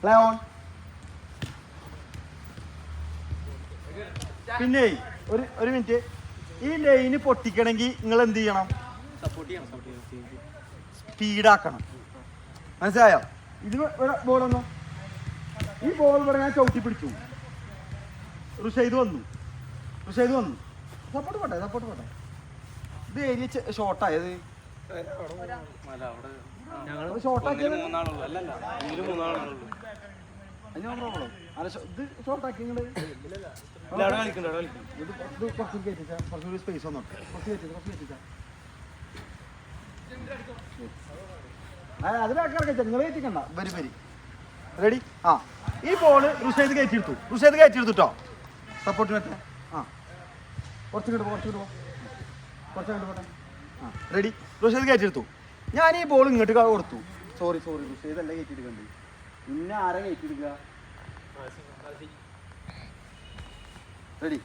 Play on. പിന്നെ ഒരു minute, ഈ ലൈന് പൊട്ടിക്കണമെങ്കിൽ നിങ്ങൾ എന്ത് ചെയ്യണം? സ്പീഡാക്കണം. മനസ്സിലായോ? ഇത് ബോളൊന്നും, ഈ ബോൾ ഇവിടെ ഞാൻ ചവിട്ടി പിടിച്ചു, റുഷൈദ് വന്നു. സപ്പോർട്ട് പോട്ടെ. ഇത് ഏരിയ ഷോർട്ടായത്, ഷോർട്ടാക്കിയത് ഇത് ഷോർട്ടാക്കി നിങ്ങൾ കുറച്ച് കയറ്റിച്ചാൽ കുറച്ചുകൂടി സ്പേസ് വന്നോട്ടെ. കുറച്ച് കയറ്റിച്ചാൽ അത് ബാക്കിറക്കിച്ച നിങ്ങൾ കയറ്റിക്കണ്ട. വരി റെഡി. ആ ഈ ബോള് റുഷൈദ് കയറ്റിയെടുത്തു കേട്ടോ. സപ്പോർട്ട് പറ്റാ. ആ കുറച്ചുകൂടെ പോട്ടെ. ആ റെഡി. റുഷൈദ് കയറ്റിയെടുത്തു. ഞാൻ ഈ ബോൾ ഇങ്ങോട്ട് കൊടുത്തു. സോറി റുഷൈദ് അല്ല കയറ്റിയെടുക്കണ്ടേ. പിന്നെ ആരാ കയറ്റിയെടുക്കുക? റെഡി.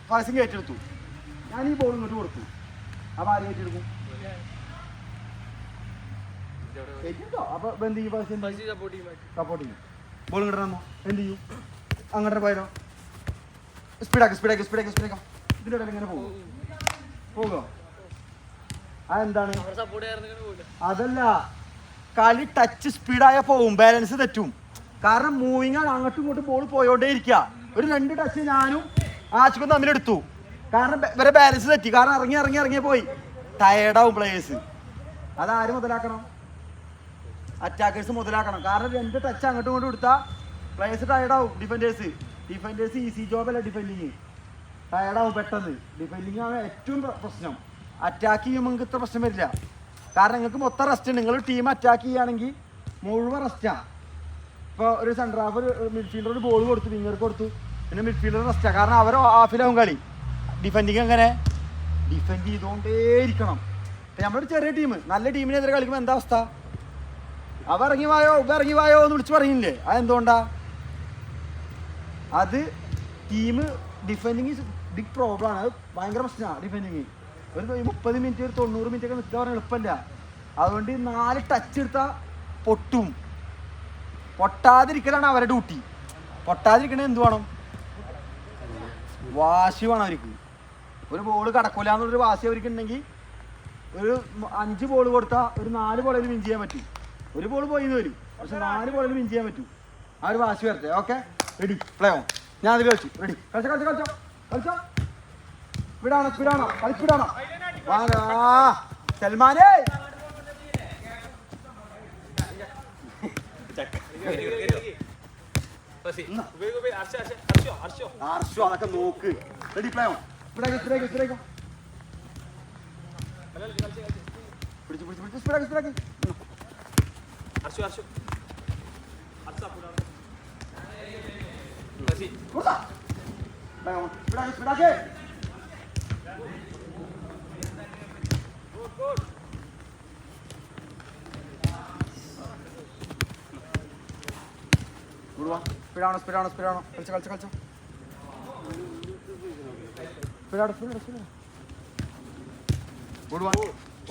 ഫാസിം കയറ്റിയെടുത്തു. ഞാൻ ഈ ബോൾ ഇങ്ങോട്ട് കൊടുത്തു. അപ്പോൾ ആര് കയറ്റിയെടുക്കും? കയറ്റിയെടുത്തോ. അപ്പോൾ എന്ത് ചെയ്യും? ഫാസിം സപ്പോർട്ട് ചെയ്യും. ബോൾ ഇങ്ങോട്ട് തന്നോ, എന്ത് ചെയ്യും? അങ്ങോട്ട് പോയാലോ? സ്പീഡാക്കാം. ഇതിൻ്റെ ഇടയിൽ ഇങ്ങനെ പോകുക. അതെന്താണ്? അതല്ല, കളി ടച്ച് സ്പീഡായ പോവും, ബാലൻസ് തെറ്റും. കാരണം മൂവിങ് ആണ്, അങ്ങോട്ടും ഇങ്ങോട്ടും ബോൾ പോയോണ്ടേ ഇരിക്കുക. ഒരു 2 ടച്ച് ഞാനും ആശുക്കും തമ്മിലെടുത്തു. കാരണം ഇവരെ ബാലൻസ് തെറ്റി. കാരണം ഇറങ്ങി പോയി ടയേർഡാവും പ്ലേയേഴ്സ്. അതാര് മുതലാക്കണം? അറ്റാക്കേഴ്സ് മുതലാക്കണം. കാരണം 2 ടച്ച് അങ്ങോട്ടും ഇങ്ങോട്ടും എടുത്താൽ പ്ലേയേഴ്സ് ടയേർഡാവും. ഡിഫൻഡേഴ്സ് ഈസി ജോബല്ല ഡിഫെൻഡിങ്. ടയേർഡാവും പെട്ടെന്ന്. ഡിഫെൻഡിങ് ആണ് ഏറ്റവും പ്രശ്നം. അറ്റാക്ക് ചെയ്യുമ്പോൾ നിങ്ങൾക്ക് ഇത്ര പ്രശ്നം വരില്ല. കാരണം നിങ്ങൾക്ക് മൊത്തം റെസ്റ്റ് ഉണ്ട്. നിങ്ങൾ ടീം അറ്റാക്ക് ചെയ്യുകയാണെങ്കിൽ മുഴുവൻ റെസ്റ്റാണ്. ഇപ്പോൾ ഒരു സെൻറ്റർ ഹാഫ് മിഡ്ഫീൽഡർ ഒരു ബോൾ കൊടുത്തു, വിങ്ങർക്ക് കൊടുത്തു, പിന്നെ മിഡ്ഫീൽഡർ റെസ്റ്റാണ്. കാരണം അവർ ഹാഫിലാവും കളി. ഡിഫെൻഡിങ് എങ്ങനെ? ഡിഫെൻഡ് ചെയ്തുകൊണ്ടേ ഇരിക്കണം. നമ്മളൊരു ചെറിയ ടീം, നല്ല ടീമിനെതിരെ കളിക്കുമ്പോൾ എന്താ അവസ്ഥ? ഇറങ്ങി വായോ എന്ന് വിളിച്ച് പറയുന്നില്ലേ? അതെന്തുകൊണ്ടാ? അത് ടീം ഡിഫെൻഡിങ് ബിഗ് പ്രോബ്ലം ആണ്. അത് ഭയങ്കര പ്രശ്നമാണ് ഡിഫെൻഡിങ്. ഒരു 30 മിനിറ്റ്, ഒരു 90 മിനിറ്റ് ഒക്കെ നിൽക്കാൻ പറഞ്ഞാൽ എളുപ്പമില്ല. അതുകൊണ്ട് 4 ടച്ച് എടുത്താൽ പൊട്ടും. പൊട്ടാതിരിക്കലാണ് അവരുടെ ഡ്യൂട്ടി. പൊട്ടാതിരിക്കണേ എന്ത് വേണം? വാശി വേണം അവർക്ക്. ഒരു ബോൾ കടക്കൂല എന്നുള്ളൊരു വാശി അവർക്ക് ഉണ്ടെങ്കിൽ ഒരു 5 ബോൾ കൊടുത്താൽ ഒരു 4 ബോളിൽ വിൻ ചെയ്യാൻ പറ്റും. ഒരു ബോൾ പോയി വരും, പക്ഷെ 4 ബോളിൽ വിൻ ചെയ്യാൻ പറ്റും. ആ ഒരു വാശി വരട്ടെ. Okay ready. Play on. ഞാൻ അതിൽ കളിച്ചു. റെഡി. കളിച്ചോ. സ്പീഡാണോ? കളിസ്പീഡാണോ? സൽമാനേ അതൊക്കെ നോക്ക്. റെഡി. Play on. പിടിച്ചു. സ്പീഡാണോ? കളിച്ചോ.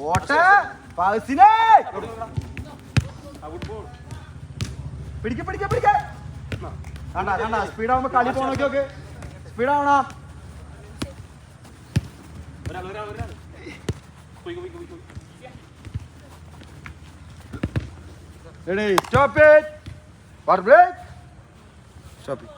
ഓട്ടെ പാസിനെ പിടിക്ക. കണ്ട സ്പീഡാവുമ്പോ കളി പോണ നോക്കി. സ്പീഡാവണോ? Ready, stop it. For break. Stop it.